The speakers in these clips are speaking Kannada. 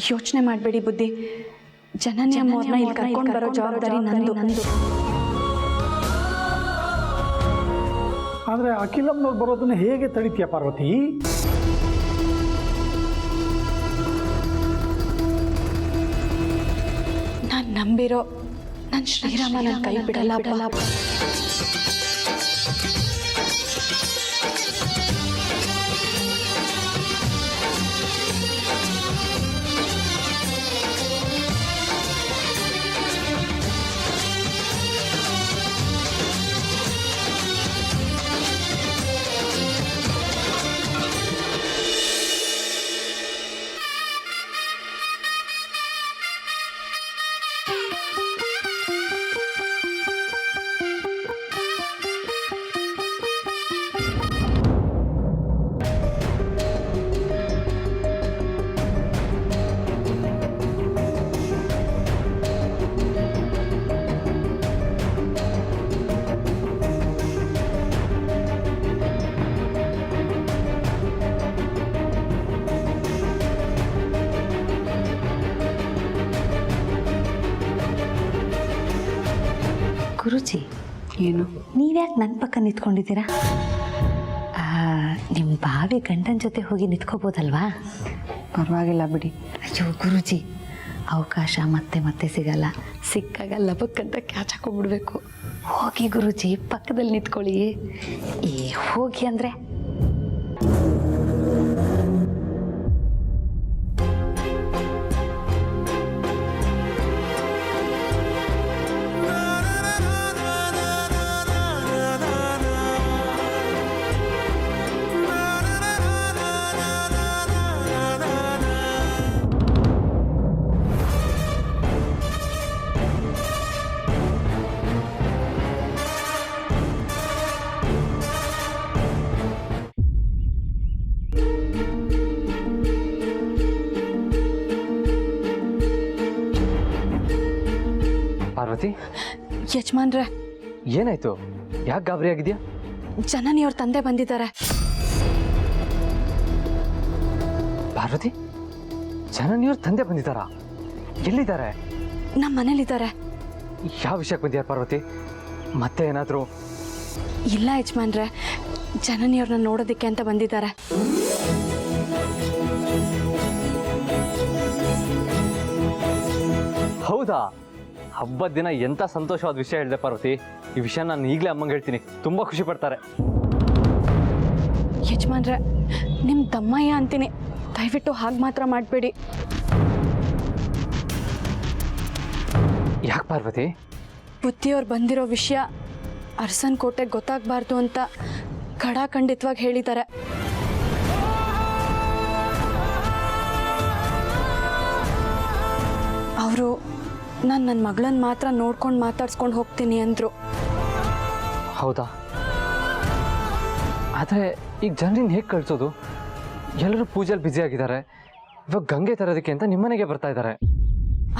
ಯೋಚನೆ ಮಾಡಬೇಡಿ ಬುದ್ಧಿ. ಜನನಿ ಅಮ್ಮವ್ರನ್ನ ಇಲ್ಲಿ ಕರ್ಕೊಂಡು ಬರೋ ಜವಾಬ್ದಾರಿ ನಂದು. ಆದರೆ ಅಖಿಲಮ್ಮನವ್ರು ಬರೋದನ್ನ ಹೇಗೆ ತಡಿತೀಯ ಪಾರ್ವತಿ? ನಾನು ನಂಬಿರೋ ನನ್ನ ಶ್ರೀರಾಮ ನನ್ನ ಕೈ ಬಿಡಲ್ಲ. ಗುರುಜಿ, ಏನು ನೀವ್ಯಾಕೆ ನನ್ನ ಪಕ್ಕ ನಿಂತ್ಕೊಂಡಿದ್ದೀರಾ? ನಿಮ್ಮ ಬಾವಿ ಗಂಡನ ಜೊತೆ ಹೋಗಿ ನಿಂತ್ಕೋಬೋದಲ್ವಾ? ಪರವಾಗಿಲ್ಲ ಬಿಡಿ. ಅಯ್ಯೋ ಗುರುಜಿ, ಅವಕಾಶ ಮತ್ತೆ ಮತ್ತೆ ಸಿಗಲ್ಲ. ಸಿಕ್ಕಾಗ ಲಬಕ್ಕಂತ ಕ್ಯಾಚ್ ಹಾಕೊಂಡ್ಬಿಡ್ಬೇಕು. ಹೋಗಿ ಗುರುಜಿ, ಪಕ್ಕದಲ್ಲಿ ನಿಂತ್ಕೊಳ್ಳಿ. ಹೋಗಿ ಅಂದರೆ ಪಾರ್ವತಿ, ಯಜಮಾನ್ರೆ, ಏನಾಯ್ತು? ಯಾಕೆ ಗಾಬರಿ ಆಗಿದ್ಯಾ? ಜನನಿಯವ್ರ ತಂದೆ ಬಂದಿದ್ದಾರೆ. ಪಾರ್ವತಿ, ಜನನಿಯವ್ರ ತಂದೆ ಬಂದಿದ್ದಾರಾ? ಎಲ್ಲಿದ್ದಾರೆ? ನಮ್ಮ ಮನೇಲಿದ್ದಾರೆ. ಯಾವ ವಿಷಯಕ್ಕೆ ಬಂದಿದ್ದಾರೆ ಪಾರ್ವತಿ? ಮತ್ತೆ ಏನಾದರೂ? ಇಲ್ಲ ಯಜಮಾನ್ರೆ, ಜನನಿಯವ್ರನ್ನ ನೋಡೋದಕ್ಕೆ ಅಂತ ಬಂದಿದ್ದಾರೆ. ಹೌದಾ? ಹಬ್ಬದ ದಿನ ಎಂಥ ಸಂತೋಷವಾದ ವಿಷಯ ಹೇಳಿದೆ ಪಾರ್ವತಿ. ಈ ವಿಷಯ ನಾನು ಈಗಲೇ ಅಮ್ಮಂಗೆ ಹೇಳ್ತೀನಿ, ತುಂಬ ಖುಷಿ ಪಡ್ತಾರೆ. ಯಜಮಾನ್ರೆ, ನಿಮ್ಮ ದಮ್ಮಯ್ಯ ಅಂತೀನಿ, ದಯವಿಟ್ಟು ಹಾಗೆ ಮಾತ್ರ ಮಾಡಬೇಡಿ. ಯಾಕೆ ಪಾರ್ವತಿ? ಬುದ್ಧಿಯವ್ರು ಬಂದಿರೋ ವಿಷಯ ಅರಸನ್ ಕೋಟೆಗೆ ಗೊತ್ತಾಗಬಾರ್ದು ಅಂತ ಖಡಾಖಂಡಿತವಾಗಿ ಹೇಳಿದ್ದಾರೆ. ಅವರು ನಾನು ನನ್ನ ಮಗಳನ್ನ ಮಾತ್ರ ನೋಡ್ಕೊಂಡು ಮಾತಾಡ್ಸ್ಕೊಂಡು ಹೋಗ್ತೀನಿ ಅಂದರು. ಹೌದಾ? ಆದರೆ ಈಗ ಜನರನ್ನ ಹೇಗೆ ಕಳಿಸೋದು? ಎಲ್ಲರೂ ಪೂಜೆಯಲ್ಲಿ ಬ್ಯುಸಿ ಆಗಿದ್ದಾರೆ. ಇವಾಗ ಗಂಗೆ ತರೋದಕ್ಕೆ ಅಂತ ನಿಮ್ಮನೆಗೆ ಬರ್ತಾ ಇದ್ದಾರೆ.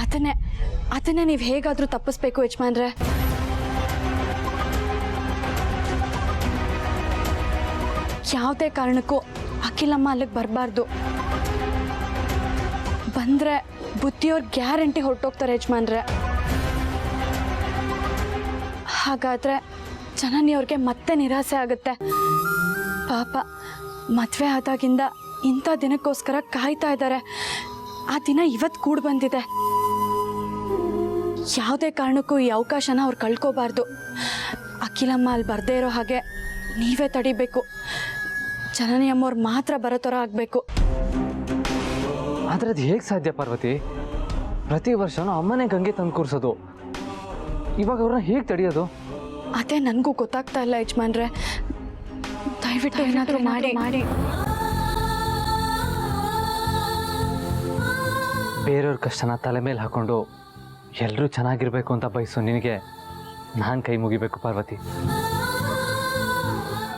ಅದನ್ನೇ ನೀವು ಹೇಗಾದರೂ ತಪ್ಪಿಸ್ಬೇಕು ಯಜಮಾನ್ರೆ. ಯಾವುದೇ ಕಾರಣಕ್ಕೂ ಅಖಿಲಮ್ಮ ಅಲ್ಲಿಗೆ ಬರಬಾರ್ದು. ಬಂದರೆ ಬುದ್ಧಿಯವ್ರು ಗ್ಯಾರಂಟಿ ಹೊರಟೋಗ್ತಾರೆ ಯಜಮಾನ್ರೆ. ಹಾಗಾದರೆ ಜನನಿಯವ್ರಿಗೆ ಮತ್ತೆ ನಿರಾಸೆ ಆಗುತ್ತೆ. ಪಾಪ ಮದುವೆ ಆದಾಗಿಂದ ಇಂಥ ದಿನಕ್ಕೋಸ್ಕರ ಕಾಯ್ತಾ ಇದ್ದಾರೆ. ಆ ದಿನ ಇವತ್ತು ಕೂಡ ಬಂದಿದೆ. ಯಾವುದೇ ಕಾರಣಕ್ಕೂ ಈ ಅವಕಾಶನ ಅವ್ರು ಕಳ್ಕೋಬಾರ್ದು. ಅಖಿಲಮ್ಮ ಅಲ್ಲಿ ಬರದೇ ಇರೋ ಹಾಗೆ ನೀವೇ ತಡಿಬೇಕು. ಜನನಿ ಅಮ್ಮವ್ರು ಮಾತ್ರ ಬರೋ ಥರ ಆಗಬೇಕು. ಆದರೆ ಅದು ಹೇಗೆ ಸಾಧ್ಯ ಪಾರ್ವತಿ? ಪ್ರತಿ ವರ್ಷನೂ ಅಮ್ಮನೇ ಗಂಗೆ ತಂದು ಕೂರಿಸೋದು. ಇವಾಗ ಅವ್ರನ್ನ ಹೇಗೆ ತಡೆಯೋದು? ಅದೇ ನನಗೂ ಗೊತ್ತಾಗ್ತಾ ಇಲ್ಲ ಯಜಮಾನ್ರೆ. ದಯವಿಟ್ಟು ಏನಾದರೂ ಮಾಡಿ. ಬೇರೆಯವ್ರ ಕಷ್ಟನ ತಲೆ ಮೇಲೆ ಹಾಕೊಂಡು ಎಲ್ಲರೂ ಚೆನ್ನಾಗಿರ್ಬೇಕು ಅಂತ ಬಯಸು ನಿನಗೆ ನಾನು ಕೈ ಮುಗಿಬೇಕು ಪಾರ್ವತಿ.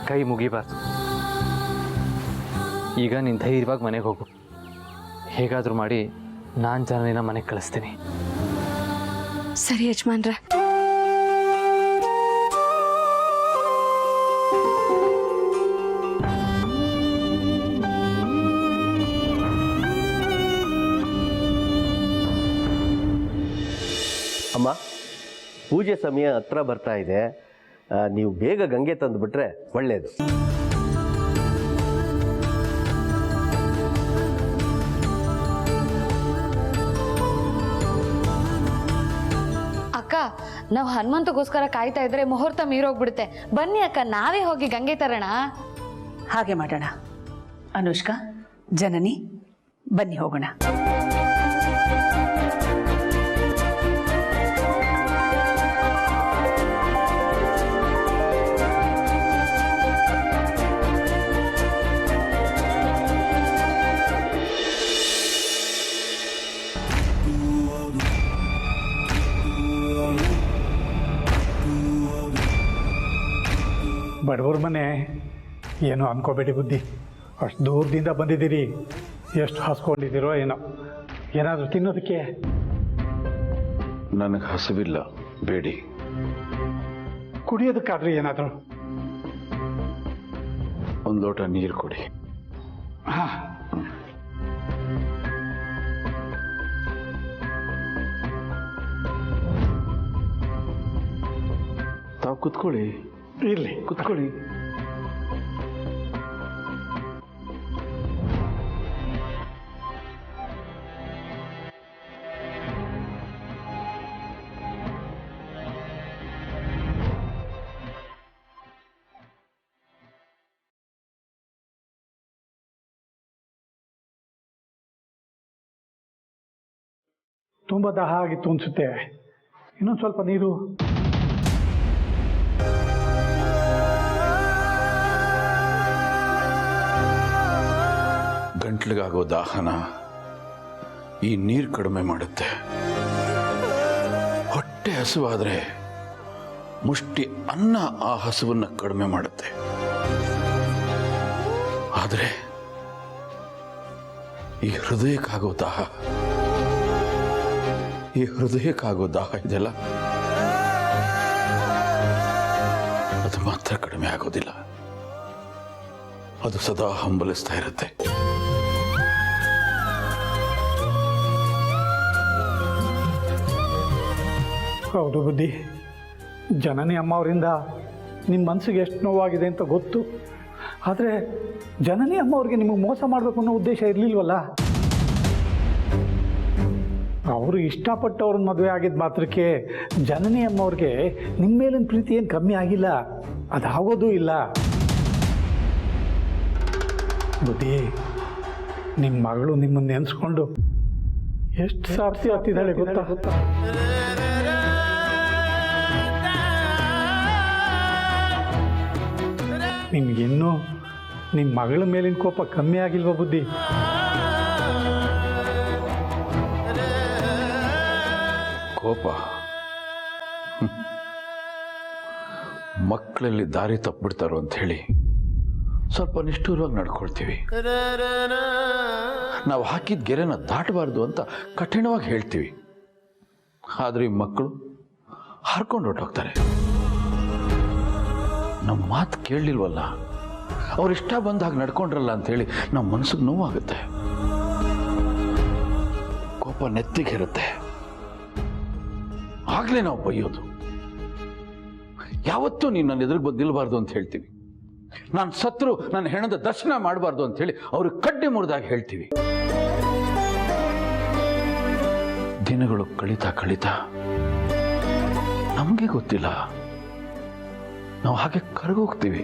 ಕೈ ಮುಗಿಬಾರ್ದು. ಈಗ ನೀನು ಧೈರ್ಯವಾಗಿ ಮನೆಗೆ ಹೋಗು. ಹೇಗಾದರೂ ಮಾಡಿ ನಾನು ಜನನಿನ ಮನೆಗೆ ಕಳಿಸ್ತೀನಿ. ಸರಿ ಯಜಮಾನ್ರೆ. ಅಮ್ಮ, ಪೂಜೆ ಸಮಯ ಹತ್ರ ಬರ್ತಾ ಇದೆ. ನೀವು ಬೇಗ ಗಂಗೆ ತಂದು ಬಿಟ್ರೆ ಒಳ್ಳೆಯದು. ಅಕ್ಕ, ನಾವು ಹನುಮಂತಗೋಸ್ಕರ ಕಾಯ್ತಾ ಇದ್ರೆ ಮುಹೂರ್ತ ಮೀರೋಗ್ಬಿಡುತ್ತೆ. ಬನ್ನಿ ಅಕ್ಕ, ನಾವೇ ಹೋಗಿ ಗಂಗೆ ತರೋಣ. ಹಾಗೆ ಮಾಡೋಣ. ಅನುಷ್ಕಾ, ಜನನಿ, ಬನ್ನಿ ಹೋಗೋಣ. ಬಡವ್ರ ಮನೆ ಏನೋ ಅನ್ಕೋಬೇಡಿ ಬುದ್ಧಿ. ಅಷ್ಟು ದೂರದಿಂದ ಬಂದಿದ್ದೀರಿ, ಎಷ್ಟು ಹಾಸ್ಕೊಂಡಿದ್ದೀರೋ ಏನೋ. ಏನಾದರೂ ತಿನ್ನೋದಕ್ಕೆ? ನನಗೆ ಹಸಿವಿಲ್ಲ, ಬೇಡಿ. ಕುಡಿಯೋದಕ್ಕಾದ್ರೂ ಏನಾದರೂ? ಒಂದು ಲೋಟ ನೀರು ಕೊಡಿ. ಹಾಂ, ತಾವು ಕುತ್ಕೊಳ್ಳಿ. ಇರಲಿ, ಕುತ್ಕೊಳ್ಳಿ. ತುಂಬ ದಾಹ ಆಗಿತ್ತು ಅನಿಸುತ್ತೆ. ಇನ್ನೊಂದು ಸ್ವಲ್ಪ ನೀರು. ಗಂಟ್ಲಿಗಾಗೋ ದಾಹನ ಈ ನೀರು ಕಡಿಮೆ ಮಾಡುತ್ತೆ. ಹೊಟ್ಟೆ ಹಸುವಾದರೆ ಮುಷ್ಟಿ ಅನ್ನ ಆ ಹಸುವನ್ನು ಕಡಿಮೆ ಮಾಡುತ್ತೆ. ಆದರೆ ಈ ಹೃದಯಕ್ಕಾಗೋ ದಾಹ ಇದೆಯಲ್ಲ, ಅದು ಮಾತ್ರ ಕಡಿಮೆ ಆಗೋದಿಲ್ಲ. ಅದು ಸದಾ ಹಂಬಲಿಸ್ತಾ ಇರುತ್ತೆ. ಹೌದು ಬುದ್ಧಿ, ಜನನಿ ಅಮ್ಮ ಅವರಿಂದ ನಿಮ್ಮ ಮನಸ್ಸಿಗೆ ಎಷ್ಟು ನೋವಾಗಿದೆ ಅಂತ ಗೊತ್ತು. ಆದರೆ ಜನನಿ ಅಮ್ಮ ಅವ್ರಿಗೆ ನಿಮಗೆ ಮೋಸ ಮಾಡಬೇಕು ಅನ್ನೋ ಉದ್ದೇಶ ಇರಲಿಲ್ವಲ್ಲ. ಅವರು ಇಷ್ಟಪಟ್ಟವ್ರನ್ನ ಮದುವೆ ಆಗಿದ್ದ ಮಾತ್ರಕ್ಕೆ ಜನನಿ ಅಮ್ಮ ಅವ್ರಿಗೆ ನಿಮ್ಮ ಮೇಲಿನ ಪ್ರೀತಿ ಏನು ಕಮ್ಮಿ ಆಗಿಲ್ಲ, ಅದಾಗೋದೂ ಇಲ್ಲ. ಬುದ್ಧಿ, ನಿಮ್ಮ ಮಗಳು ನಿಮ್ಮನ್ನು ನೆನೆಸ್ಕೊಂಡು ಎಷ್ಟು ಸಾರ್ಥಿ ಆಗ್ತಿದ್ದಾಳೆ ಗೊತ್ತಾ? ನಿಮಗಿನ್ನೂ ನಿಮ್ಮ ಮಗಳ ಮೇಲಿನ ಕೋಪ ಕಮ್ಮಿ ಆಗಿಲ್ವ ಬುದ್ಧಿ? ಕೋಪ? ಮಕ್ಕಳಲ್ಲಿ ದಾರಿ ತಪ್ಪಿಬಿಡ್ತಾರೋ ಅಂತ ಹೇಳಿ ಸ್ವಲ್ಪ ನಿಷ್ಠೂರವಾಗಿ ನಡ್ಕೊಳ್ತೀವಿ. ನಾವು ಹಾಕಿದ ಗೆರೆನ ದಾಟಬಾರ್ದು ಅಂತ ಕಠಿಣವಾಗಿ ಹೇಳ್ತೀವಿ. ಆದರೆ ಈ ಮಕ್ಕಳು ಹಾರ್ಕೊಂಡು ಹೊರಟೋಗ್ತಾರೆ. ನಮ್ಮ ಮಾತು ಕೇಳಲಿಲ್ವಲ್ಲ, ಅವ್ರಿಷ್ಟ ಬಂದಾಗ ನಡ್ಕೊಂಡ್ರಲ್ಲ ಅಂಥೇಳಿ ನಮ್ಮ ಮನಸ್ಸಿಗೆ ನೋವಾಗುತ್ತೆ. ಕೋಪ ನೆತ್ತಿಗಿರುತ್ತೆ. ಆಗಲೇ ನಾವು ಬೈಯೋದು. ಯಾವತ್ತೂ ನೀನು ನನ್ನ ಎದುರಿಗೆ ಬಂದು ನಿಲ್ಬಾರ್ದು ಅಂತ ಹೇಳ್ತೀವಿ. ನಾನು ಸತ್ರು ನನ್ನ ಹೆಣದ ದರ್ಶನ ಮಾಡಬಾರ್ದು ಅಂತ ಹೇಳಿ ಅವ್ರಿಗೆ ಕಡ್ಡಿ ಮುರಿದಾಗ ಹೇಳ್ತೀವಿ. ದಿನಗಳು ಕಳೀತಾ ನಮಗೆ ಗೊತ್ತಿಲ್ಲ, ನಾವು ಹಾಗೆ ಕರಗೋಗ್ತೀವಿ.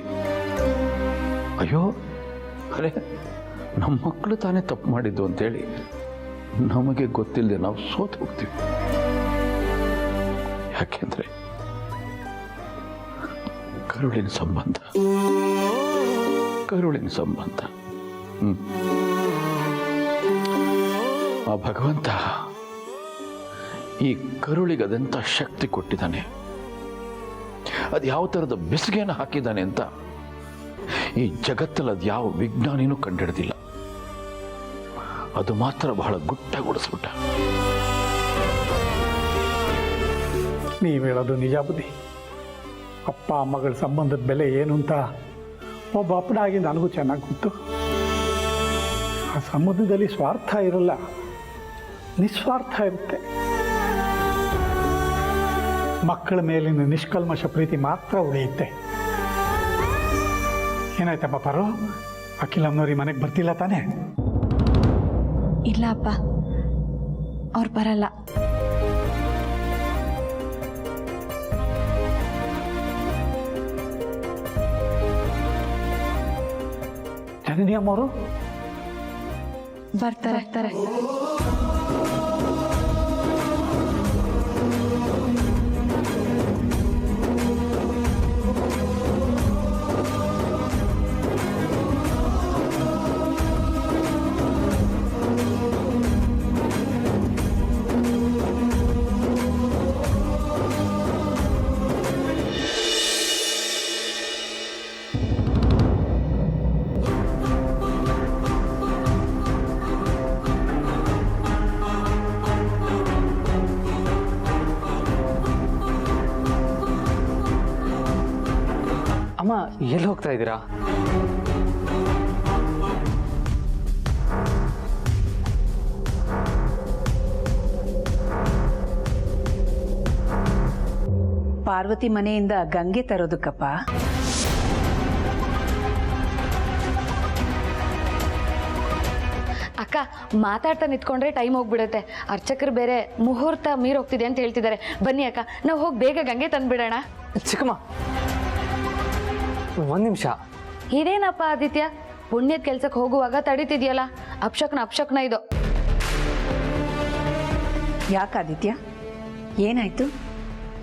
ಅಯ್ಯೋ, ಅರೆ ನಮ್ಮ ಮಕ್ಕಳು ತಾನೇ ತಪ್ಪು ಮಾಡಿದ್ದು ಅಂತೇಳಿ ನಮಗೆ ಗೊತ್ತಿಲ್ಲದೆ ನಾವು ಸೋತು ಹೋಗ್ತೀವಿ. ಯಾಕೆಂದ್ರೆ ಕರುಳಿನ ಸಂಬಂಧ. ಆ ಭಗವಂತ ಈ ಕರುಳಿಗೆ ಅದೆಂಥ ಶಕ್ತಿ ಕೊಟ್ಟಿದ್ದಾನೆ, ಅದು ಯಾವ ಥರದ ಬೆಸುಗೆಯನ್ನು ಹಾಕಿದ್ದಾನೆ ಅಂತ ಈ ಜಗತ್ತಲ್ಲಿ ಅದು ಯಾವ ವಿಜ್ಞಾನಿನೂ ಕಂಡುಹಿಡಿದಿಲ್ಲ. ಅದು ಮಾತ್ರ ಬಹಳ ಗುಟ್ಟಾಗಿ ಉಡಿಸ್ಬಿಟ್ಟ. ನೀವು ಹೇಳೋದು ನಿಜ ಬುದ್ಧಿ. ಅಪ್ಪ ಮಗಳ ಸಂಬಂಧದ ಬೆಲೆ ಏನು ಅಂತ ಒಬ್ಬ ಅಪ್ಪನಾಗಿ ನನಗೂ ಚೆನ್ನಾಗಿ ಗೊತ್ತು. ಆ ಸಂಬಂಧದಲ್ಲಿ ಸ್ವಾರ್ಥ ಇರಲ್ಲ, ನಿಸ್ವಾರ್ಥ ಇರುತ್ತೆ. ಮಕ್ಕಳ ಮೇಲಿನ ನಿಷ್ಕಲ್ಮಶ ಪ್ರೀತಿ ಮಾತ್ರ ಉಳಿಯುತ್ತೆ. ಏನಾಯ್ತಮ್ಮ ಪರು, ಅಖಿಲಮ್ಮನವ್ರಿ ಮನೆಗೆ ಬರ್ತಿಲ್ಲ ತಾನೇ? ಇಲ್ಲ ಅಪ್ಪ, ಅವ್ರು ಬರಲ್ಲ. ಜನನಿ ಅಮ್ಮವರು ಬರ್ತಾರೆ. ಅಮ್ಮ, ಎಲ್ಲಿ ಹೋಗ್ತಾ ಇದ್ದೀರಾ? ಪಾರ್ವತಿ ಮನೆಯಿಂದ ಗಂಗೆ ತರೋದಕ್ಕಪ್ಪ. ಅಕ್ಕ, ಮಾತಾಡ್ತಾ ನಿಂತ್ಕೊಂಡ್ರೆ ಟೈಮ್ ಹೋಗ್ಬಿಡುತ್ತೆ. ಅರ್ಚಕರು ಬೇರೆ ಮುಹೂರ್ತ ಮೀರೋಗ್ತಿದೆ ಅಂತ ಹೇಳ್ತಿದ್ದಾರೆ. ಬನ್ನಿ ಅಕ್ಕ, ನಾವು ಹೋಗಿ ಬೇಗ ಗಂಗೆ ತಂದ್ಬಿಡೋಣ. ಚಿಕ್ಕಮ್ಮ, ಒಂದು ನಿಮಿಷ. ಇದೇನಪ್ಪ ಆದಿತ್ಯ, ಪುಣ್ಯದ ಕೆಲ್ಸಕ್ಕೆ ಹೋಗುವಾಗ ತಡೀತಿದ್ಯಲ್ಲ? ಅಪ್ಶಕ್ನ ಇದು. ಯಾಕಾದಿತ್ಯ, ಏನಾಯ್ತು?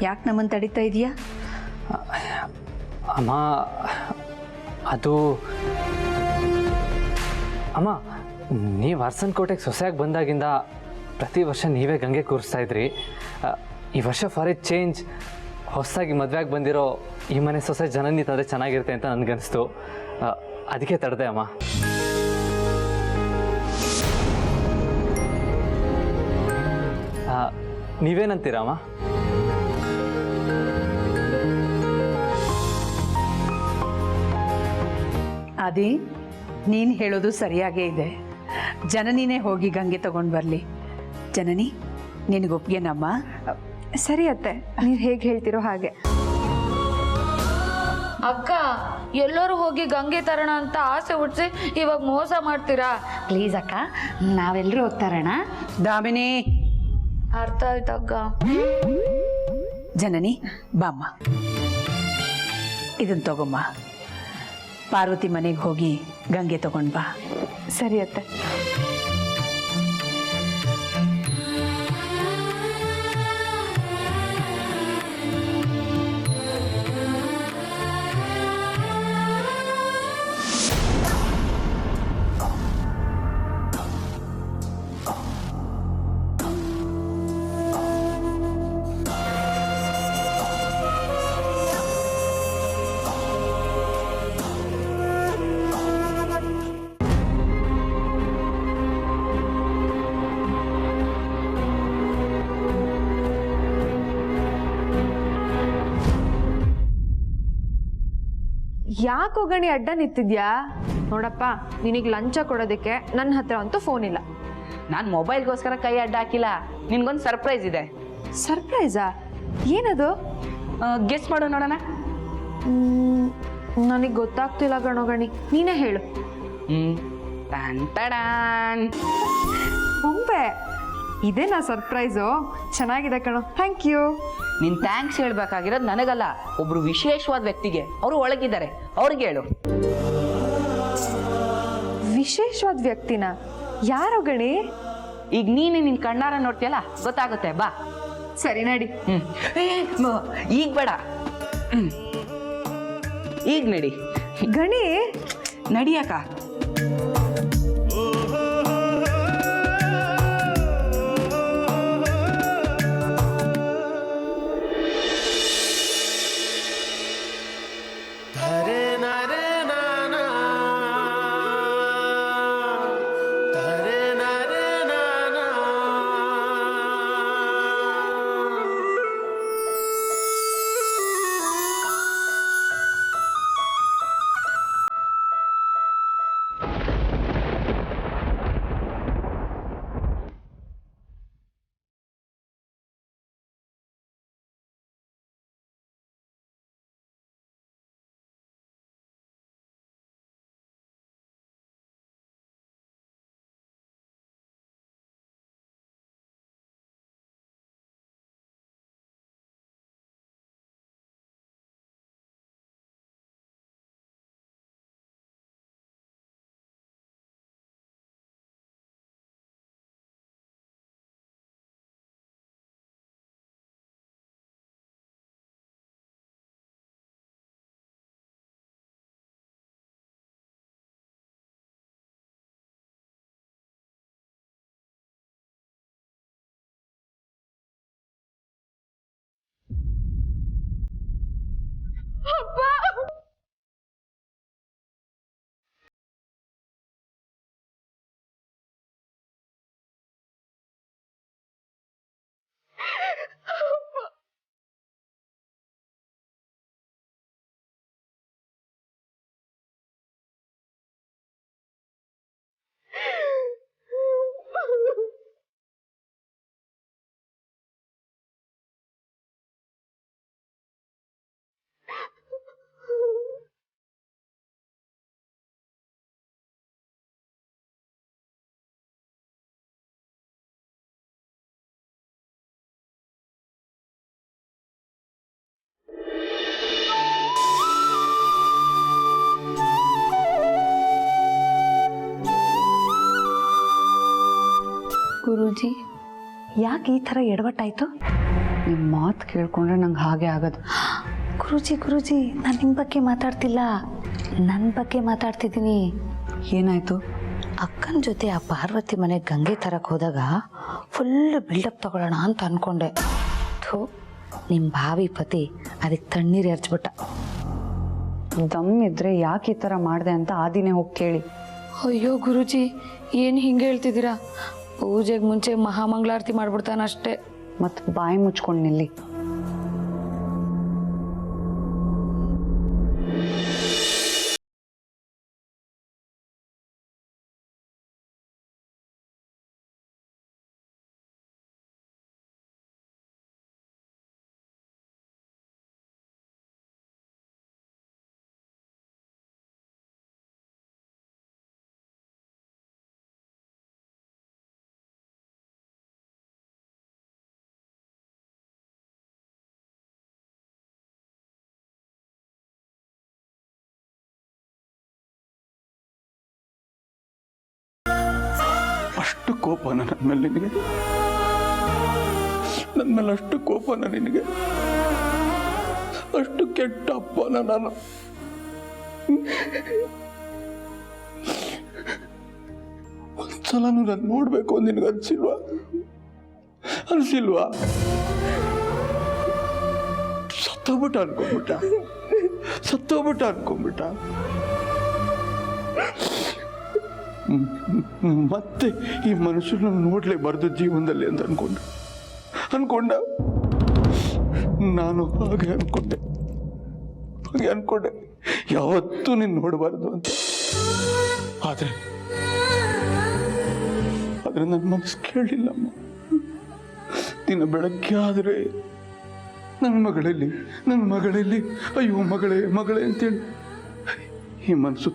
ಯಾಕೆ ನಮ್ಮನ್ನು ತಡೀತಾ ಇದೀಯಾ? ಅಮ್ಮ, ಅದು ಅಮ್ಮ, ನೀವು ಅರಸನಕೋಟೆಗೆ ಸೊಸೆಯಾಗಿ ಬಂದಾಗಿಂದ ಪ್ರತಿ ವರ್ಷ ನೀವೇ ಗಂಗೆ ಕೂರಿಸ್ತಾ ಇದ್ರಿ. ಈ ವರ್ಷ ಫಾರ್ ಎ ಚೇಂಜ್ ಹೊಸದಾಗಿ ಮದುವೆಯಾಗಿ ಬಂದಿರೋ ಈ ಮನೆ ಸೊಸೆ ಜನನಿ ತಂದರೆ ಚೆನ್ನಾಗಿರುತ್ತೆ ಅಂತ ನನಗನ್ನಿಸ್ತು. ಅದಕ್ಕೆ ತಡೆದೆ ಅಮ್ಮ. ನೀವೇನಂತೀರಾ ಅಮ್ಮ? ಅದೇ, ನೀನು ಹೇಳೋದು ಸರಿಯಾಗೇ ಇದೆ. ಜನನಿನೇ ಹೋಗಿ ಗಂಗೆ ತಗೊಂಡು ಬರಲಿ. ಜನನಿ, ನಿನಗೊಪ್ಗೆನಮ್ಮ? ಸರಿ ಅತ್ತೆ, ನೀವು ಹೇಗೆ ಹೇಳ್ತಿರೋ ಹಾಗೆ. ಅಕ್ಕ, ಎಲ್ಲರೂ ಹೋಗಿ ಗಂಗೆ ತರೋಣ ಅಂತ ಆಸೆ ಹುಟ್ಟಿಸಿ ಇವಾಗ ಮೋಸ ಮಾಡ್ತೀರಾ? ಪ್ಲೀಸ್ ಅಕ್ಕ, ನಾವೆಲ್ಲರೂ ಹೋಗ್ತಾರಣ. ದಾಮಿನಿ, ಅರ್ಥ ಆಯ್ತಕ್ಕ. ಜನನಿ ಬಾಮ್ಮ, ಇದನ್ನು ತಗೊಮ್ಮ. ಪಾರ್ವತಿ ಮನೆಗೆ ಹೋಗಿ ಗಂಗೆ ತಗೊಂಡು ಬಾ. ಸರಿ ಅತ್ತೆ. ಯಾಕೋ ಗಣಿ ಅಡ್ಡ ನಿಂತಿದ್ಯಾ? ನೋಡಪ್ಪ, ನಿನಗೆ ಲಂಚ ಕೊಡೋದಕ್ಕೆ ನನ್ನ ಹತ್ರ ಅಂತೂ ಫೋನ್ ಇಲ್ಲ. ನಾನು ಮೊಬೈಲ್ಗೋಸ್ಕರ ಕೈ ಅಡ್ಡ ಹಾಕಿಲ್ಲ. ನಿನ್ಗೊಂದು ಸರ್ಪ್ರೈಸ್ ಇದೆ. ಸರ್ಪ್ರೈಸಾ? ಏನದು? ಗೆಸ್ ಮಾಡು ನೋಡೋಣ. ನನಗೆ ಗೊತ್ತಾಗ್ತಿಲ್ಲ ಗಣೋ ಗಣಿ, ನೀನೇ ಹೇಳು. ಟನ್ ಟಡಾನ್. ಮುಂಬೆ ಇದೇನಾ ಸರ್ಪ್ರೈಸು? ಚೆನ್ನಾಗಿದೆ ಕಣೋ, ಥ್ಯಾಂಕ್ ಯು. ನಿನ್ ಥ್ಯಾಂಕ್ಸ್ ಹೇಳ್ಬೇಕಾಗಿರೋದು ನನಗಲ್ಲ, ಒಬ್ರು ವಿಶೇಷವಾದ ವ್ಯಕ್ತಿಗೆ. ಅವರು ಒಳಗಿದ್ದಾರೆ, ಅವ್ರಿಗೆ ಹೇಳು. ವಿಶೇಷವಾದ ವ್ಯಕ್ತಿನ? ಯಾರೋ ಗಣಿ? ಈಗ ನೀನು ನಿನ್ ಕಣ್ಣಾರ ನೋಡ್ತೀಯಲ್ಲ, ಗೊತ್ತಾಗುತ್ತೆ. ಬಾ. ಸರಿ ನಡಿ. ಈಗ ಬೇಡ, ಈಗ ನಡಿ. ಗಣಿ ನಡಿಯಕ್ಕ. ಗುರೂಜಿ, ಯಾಕೆ ಈ ಥರ ಎಡವಟ್ಟಾಯ್ತು? ನಿಮ್ಮ ಮಾತು ಕೇಳ್ಕೊಂಡ್ರೆ ನಂಗೆ ಹಾಗೆ ಆಗೋದು. ಗುರೂಜಿ, ನಾನು ನಿಮ್ಮ ಬಗ್ಗೆ ಮಾತಾಡ್ತಿಲ್ಲ, ನನ್ನ ಬಗ್ಗೆ ಮಾತಾಡ್ತಿದ್ದೀನಿ. ಏನಾಯ್ತು? ಅಕ್ಕನ ಜೊತೆ ಆ ಪಾರ್ವತಿ ಮನೆ ಗಂಗೆ ತರಕ್ಕೆ ಹೋದಾಗ ಫುಲ್ ಬಿಲ್ಡಪ್ ತಗೊಳ್ಳೋಣ ಅಂತ ಅಂದ್ಕೊಂಡೆ. ಥೋ, ನಿಮ್ಮ ಭಾವಿ ಪತಿ ಅದಕ್ಕೆ ತಣ್ಣೀರು ಎರಚ್ಬಿಟ್ಟ. ದಮ್ ಇದ್ರೆ ಯಾಕೆ ಈ ಥರ ಮಾಡಿದೆ ಅಂತ ಆ ದಿನೇ ಹೋಗಿ ಕೇಳಿ. ಅಯ್ಯೋ ಗುರೂಜಿ, ಏನು ಹಿಂಗೆ ಹೇಳ್ತಿದ್ದೀರಾ? ಪೂಜೆಗೆ ಮುಂಚೆ ಮಹಾಮಂಗಳಾರತಿ ಮಾಡ್ಬಿಡ್ತಾನಷ್ಟೇ. ಮತ್ತು ಬಾಯಿ ಮುಚ್ಕೊಂಡು ನಿಲ್ಲಿ. ಅಷ್ಟು ಕೋಪನ ನನ್ನ ಮೇಲೆ ನಿನಗೆ? ನನ್ನ ಮೇಲೆ ಅಷ್ಟು ಕೋಪನ ನಿನಗೆ? ಅಷ್ಟು ಕೆಟ್ಟ ಅಪ್ಪನ ನಾನು? ಒಂದ್ಸಲನೂ ನಾನು ನೋಡ್ಬೇಕು ಅಂತ ನಿನಗೆ ಅನ್ಸಿಲ್ವಾ? ಸತ್ತೋಗ್ಬಿಟ್ಟ ಅನ್ಕೊಂಬಿಟ್ಟ. ಮತ್ತೆ ಈ ಮನುಷ್ಯನ ನೋಡ್ಲೇಬಾರ್ದು ಜೀವನದಲ್ಲಿ ಅಂತ ಅನ್ಕೊಂಡ. ನಾನು ಹಾಗೆ ಅನ್ಕೊಂಡೆ ಯಾವತ್ತೂ ನೀನು ನೋಡಬಾರ್ದು ಅಂತ. ಆದ್ರೆ ನನ್ನ ಮನಸ್ಸು ಕೇಳಲಿಲ್ಲಮ್ಮ. ದಿನ ಬೆಳಗ್ಗೆ ಆದರೆ ನನ್ನ ಮಗಳಲ್ಲಿ ಅಯ್ಯೋ ಮಗಳೇ ಅಂತೇಳಿ ಈ ಮನಸ್ಸು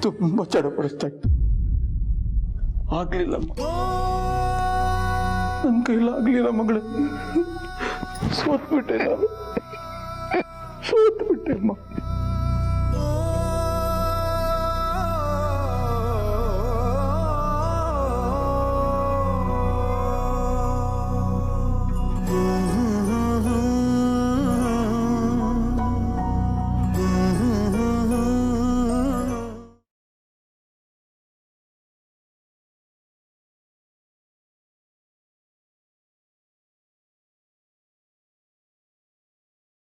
ತುಂಬ ಚಡಪಡಿಸ್ತಾ ಇತ್ತು. ಆಗ್ಲಿಲ್ಲಮ್ಮ, ನನ್ನ ಕೈಲಾಗ್ಲಿಲ್ಲ ಮಗಳೇ. ಸೋತ್ಬಿಟ್ಟೆ ಅಮ್ಮ.